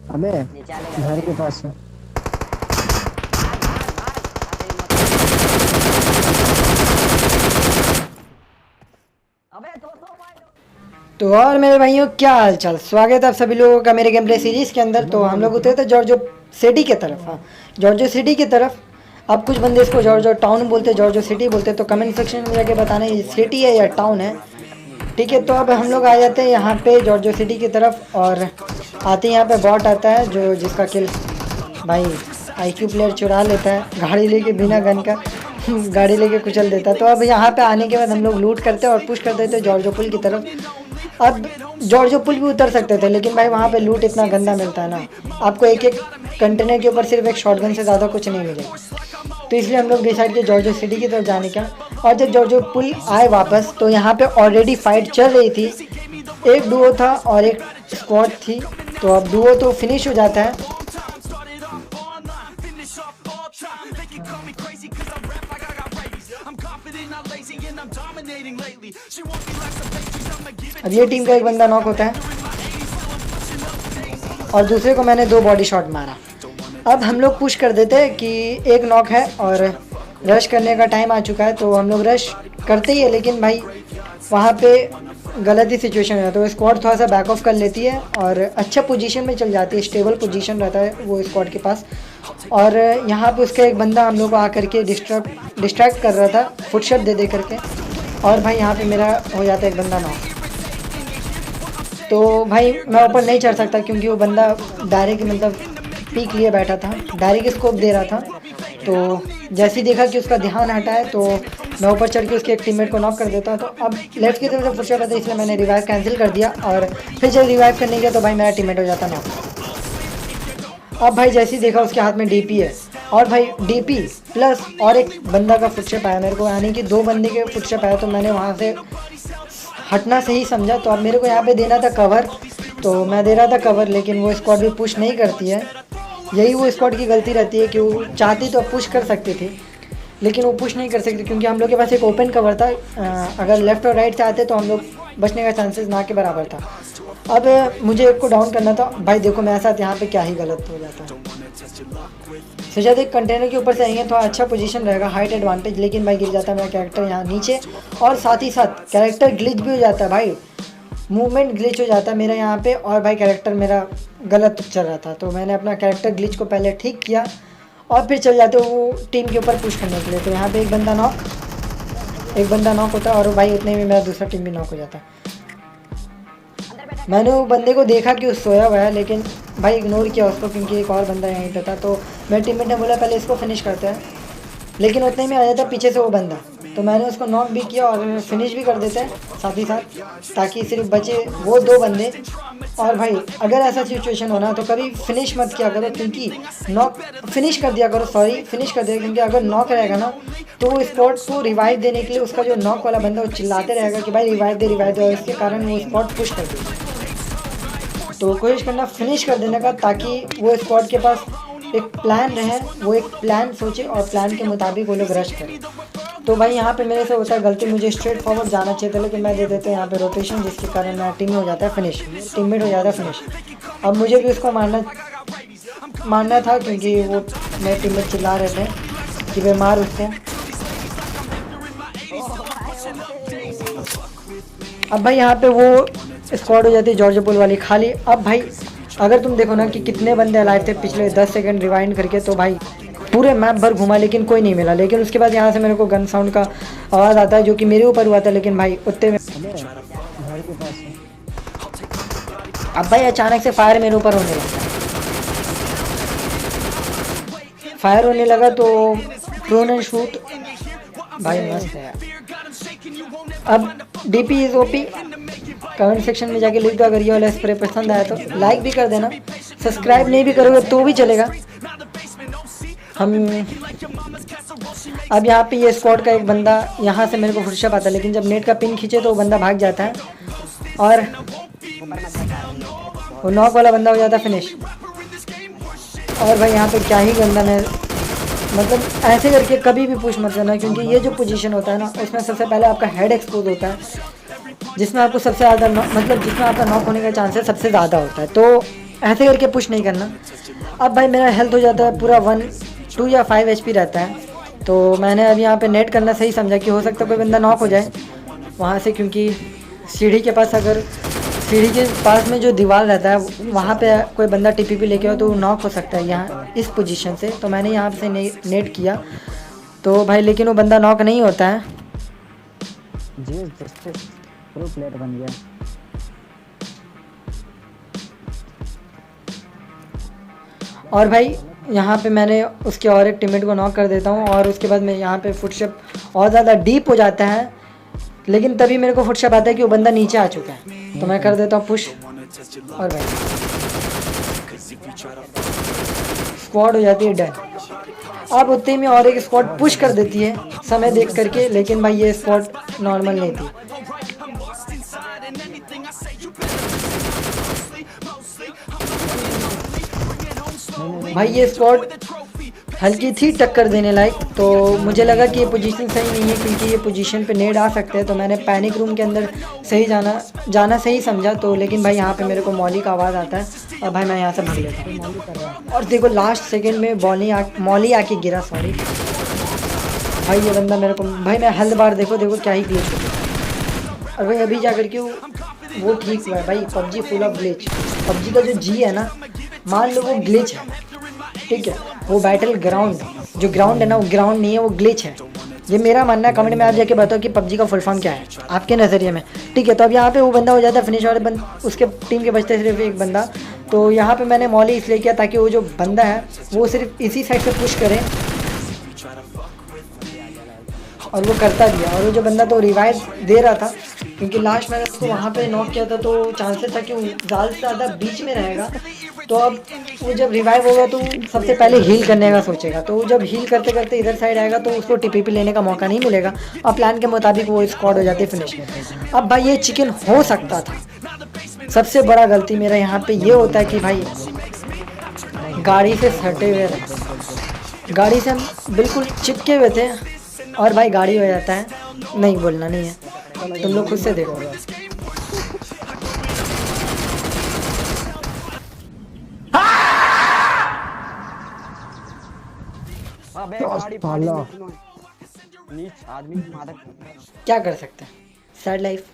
अबे नीचे आ लेगा घर नीचे। के पास है। भाग भाग भाग अबे मत। अबे 200 पॉइंट। तो और मेरे भाइयों क्या हाल चाल, स्वागत है आप सभी लोगों का मेरे गेम प्ले सीरीज के अंदर। तो हम लोग उतरे थे जॉर्जो सिटी की तरफ। हाँ, जॉर्जो सिटी की तरफ। अब कुछ बंदे इसको जॉर्जो टाउन बोलते हैं, जॉर्जो सिटी बोलते हैं। तो कमेंट सेक्शन में जाके बताना ये सिटी है या टाउन है। ठीक है, तो अब हम लोग आ जाते हैं यहाँ पे जॉर्जो सिटी की तरफ। और आते ही यहाँ पे बॉट आता है जो जिसका किल भाई आईक्यू प्लेयर चुरा लेता है गाड़ी लेके बिना गन का। गाड़ी लेके कुचल देता है। तो अब यहाँ पे आने के बाद हम लोग लूट करते हैं और पुश कर देते हैं जॉर्जो पुल की तरफ। अब जॉर्जो पुल भी उतर सकते थे, लेकिन भाई वहाँ पे लूट इतना गंदा मिलता है ना, आपको एक एक कंटेनर के ऊपर सिर्फ एक शॉटगन से ज़्यादा कुछ नहीं मिलेगा। तो इसलिए हम लोग डिसाइड किए जॉर्जो सिटी की तरफ जाने का। और जब जॉर्जो पुल आए वापस तो यहाँ पे ऑलरेडी फाइट चल रही थी। एक डुओ था और एक स्क्वाड थी। तो अब डुओ तो फिनिश हो जाता है। अब ये टीम का एक बंदा नॉक होता है और दूसरे को मैंने 2 बॉडी शॉट मारा। अब हम लोग पुश कर देते हैं कि एक नॉक है और रश करने का टाइम आ चुका है। तो हम लोग रश करते ही है, लेकिन भाई वहाँ पे गलत ही सिचुएशन है। तो स्क्वाड थोड़ा सा बैक ऑफ कर लेती है और अच्छा पोजीशन में चल जाती है, स्टेबल पोजीशन रहता है वो स्क्वाड के पास। और यहाँ पे उसका एक बंदा हम लोग को आकर के डिस्ट्रैक्ट कर रहा था फुटशॉट दे करके। और भाई यहाँ पे मेरा हो जाता है एक बंदा नॉक। तो भाई मैं ऊपर नहीं चढ़ सकता क्योंकि वो बंदा डायरेक्ट मतलब पीक लिए बैठा था, डायरेक्ट स्कोप दे रहा था। तो जैसे ही देखा कि उसका ध्यान हटा है तो मैं ऊपर चढ़ के उसके एक टीममेट को नॉक कर देता। तो अब लेफ्ट की तरफ से फुटशॉट आता है, इसलिए मैंने रिवाइव कैंसिल कर दिया। और फिर जब रिवाइव करने गया तो भाई मेरा टीममेट हो जाता नॉक। अब भाई जैसे ही देखा उसके हाथ में डीपी है और भाई डीपी प्लस और एक बंदा का फुटस्टेप आया मेरे को, यानी कि 2 बंदे के फुटस्टेप आया। तो मैंने वहाँ से हटना सही समझा। तो अब मेरे को यहाँ पे देना था कवर, तो मैं दे रहा था कवर, लेकिन वो स्क्वाड भी पुश नहीं करती है। यही वो स्क्वाड की गलती रहती है कि वो चाहती तो पुश कर सकती थी, लेकिन वो पुश नहीं कर सकती क्योंकि हम लोग के पास एक ओपन कवर था। अगर लेफ्ट और राइट से आते तो हम लोग बचने का चांसेस ना के बराबर था। अब मुझे एक को डाउन करना था। भाई देखो मेरे साथ यहाँ पे क्या ही गलत हो जाता है। सोचा था एक कंटेनर के ऊपर से आएंगे तो अच्छा पोजीशन रहेगा, हाइट एडवांटेज, लेकिन भाई गिर जाता है मेरा कैरेक्टर यहाँ नीचे। और साथ ही साथ कैरेक्टर ग्लिच भी हो जाता है भाई, मूवमेंट ग्लिच हो जाता है मेरा यहाँ पे। और भाई कैरेक्टर मेरा गलत चल रहा था, तो मैंने अपना कैरेक्टर ग्लिच को पहले ठीक किया और फिर चल जाते वो टीम के ऊपर पुश करने के लिए। तो यहाँ पे एक बंदा नॉक होता है और भाई उतने में मेरा दूसरा टीम भी नॉक हो जाता है। मैंने वो बंदे को देखा कि वो सोया हुआ है, लेकिन भाई इग्नोर किया उसको क्योंकि एक और बंदा यहीं पे था। तो मेरे टीममेट ने बोला पहले इसको फिनिश करते हैं, लेकिन उतने में आ जाता पीछे से वो बंदा। तो मैंने उसको नॉक भी किया और फिनिश भी कर देते हैं साथ ही साथ, ताकि सिर्फ बचे वो 2 बंदे। और भाई अगर ऐसा सिचुएशन होना तो कभी फिनिश मत किया करो, क्योंकि नॉक फिनिश कर दिया करो, फिनिश कर दिया, क्योंकि अगर नॉक रहेगा ना तो वो स्पॉट को रिवाइव देने के लिए उसका जो नॉक वाला बंदा वो चिल्लाते रहेगा कि भाई रिवाइव दे, और इसके कारण वो स्पॉट पुश कर देगा। तो कोशिश करना फिनिश कर देने का, ताकि वो स्क्वाड के पास एक प्लान रहे, वो एक प्लान सोचे और प्लान के मुताबिक वो लोग रश करें। तो भाई यहाँ पे मेरे से होता है गलती, मुझे स्ट्रेट फॉरवर्ड जाना चाहिए था, लेकिन मैं दे देते हैं यहाँ पे रोटेशन, जिसके कारण मेरा टीम हो जाता है फिनिश, टीममेट हो जाता है फिनिश। अब मुझे भी उसको मारना था क्योंकि वो मेरे टीममेट चिल्ला रहे थे कि वे मार उसको। अब भाई यहाँ पे वो स्क्वाड हो जाती है जॉर्जो पुल वाली खाली। अब भाई अगर तुम देखो ना कि कितने बंदे अलाइव थे पिछले 10 सेकंड रिवाइंड करके, तो भाई पूरे मैप भर घुमा लेकिन कोई नहीं मिला। लेकिन उसके बाद यहाँ से मेरे को गन साउंड का आवाज़ आता है जो कि मेरे ऊपर हुआ था, लेकिन भाई उतने में घर के पास है। अब भाई अचानक से फायर मेरे ऊपर होने लगा। फायर होने लगा तो प्रोन एंड शूट भाई मस्त है यार। अब DP is OP. Comment section में जाके लिख दो अगर ये वाला स्प्रे पसंद आया तो, लाइक भी कर देना, सब्सक्राइब नहीं भी करोगे तो भी चलेगा। हम अब यहाँ पे ये स्क्वाड का एक बंदा यहाँ से मेरे को फुटस्टेप आता है, लेकिन जब नेट का पिन खींचे तो वो बंदा भाग जाता है और वो नॉक वाला बंदा हो जाता है फिनिश। और भाई यहाँ पे क्या ही गंदा, मैं मतलब ऐसे करके कभी भी पुश मत करना, क्योंकि ये जो पोजीशन होता है ना उसमें सबसे पहले आपका हेड एक्सपोज होता है, जिसमें आपको सबसे ज़्यादा मतलब जिसमें आपका नॉक होने का चांसेस सबसे ज़्यादा होता है। तो ऐसे करके पुश नहीं करना। अब भाई मेरा हेल्थ हो जाता है पूरा 1, 2 या 5 HP रहता है। तो मैंने अभी यहाँ पे नेट करना सही समझा कि हो सकता है कोई बंदा नॉक हो जाए वहाँ से, क्योंकि सीढ़ी के पास, अगर सीढ़ी के पास में जो दीवार रहता है वहाँ पे कोई बंदा TPP लेके हो तो नॉक हो सकता है यहाँ इस पोजीशन से। तो मैंने यहाँ से नेट किया तो भाई, लेकिन वो बंदा नॉक नहीं होता है। जी जस्ट प्रो प्लेयर बन गया। और भाई यहाँ पे मैंने उसके और एक टीममेट को नॉक कर देता हूँ और उसके बाद मैं यहाँ पे फुटस्टेप और ज़्यादा डीप हो जाता है, लेकिन तभी मेरे को फुटस्टेप आता है कि वो बंदा नीचे आ चुका है। तो मैं कर देता हूँ पुश और भाई स्क्वाड हो जाती है डन। अब उतने में और एक स्क्वाड पुश कर देती है समय देख करके, लेकिन भाई ये स्क्वाड नॉर्मल नहीं थी। भाई ये स्क्वाड हल्की थी टक्कर देने लायक, तो मुझे लगा कि ये पोजीशन सही नहीं है क्योंकि ये पोजीशन पे नेड आ सकते हैं। तो मैंने पैनिक रूम के अंदर सही जाना सही समझा। तो लेकिन भाई यहाँ पे मेरे को मौली का आवाज़ आता है और भाई मैं यहाँ से भाग लेता हूँ। और देखो लास्ट सेकंड में मौली आके गिरा, सॉरी भाई। ये बंदा मेरे को, भाई मैं हेल्थ बार देखो क्या ही ग्लिच हो गया। और भाई अभी जा करके वो ठीक हुआ है भाई। PUBG full of glitch. PUBG का जो G है ना, मान लो वो ग्लिच है, ठीक है। वो बैटल ग्राउंड, जो ग्राउंड है ना वो ग्राउंड नहीं है, वो ग्लिच है। ये मेरा मानना है। कमेंट में आप जाके बताओ कि PUBG का फुल फॉर्म क्या है आपके नज़रिए में, ठीक है। तो अब यहाँ पे वो बंदा हो जाता है फिनिश और उसके टीम के बचते सिर्फ एक बंदा। तो यहाँ पे मैंने मौली इसलिए किया ताकि वो जो बंदा है वो सिर्फ इसी साइड से पुश करे, और वो करता भी है। और वो जो बंदा तो रिवाइव दे रहा था, क्योंकि लास्ट मैंने उसको वहाँ पे नॉक किया था तो चांसेस था कि वो ज़्यादा से ज़्यादा बीच में रहेगा। तो अब वो जब रिवाइव होगा तो सबसे पहले हील करने का सोचेगा। तो वो जब हील करते करते इधर साइड आएगा तो उसको TPP लेने का मौका नहीं मिलेगा और प्लान के मुताबिक वो स्क्वाड हो जाती है फिनिश। अब भाई ये चिकन हो सकता था। सबसे बड़ा गलती मेरा यहाँ पे ये होता है कि भाई गाड़ी से सटे हुए रहे, गाड़ी से हम बिल्कुल चिपके हुए थे और भाई गाड़ी हो जाता है। नहीं बोलना नहीं है, तुम लोग खुद से देखो। अबे गाड़ी नीच आदमी मादक। क्या कर सकते हैं, सैड लाइफ।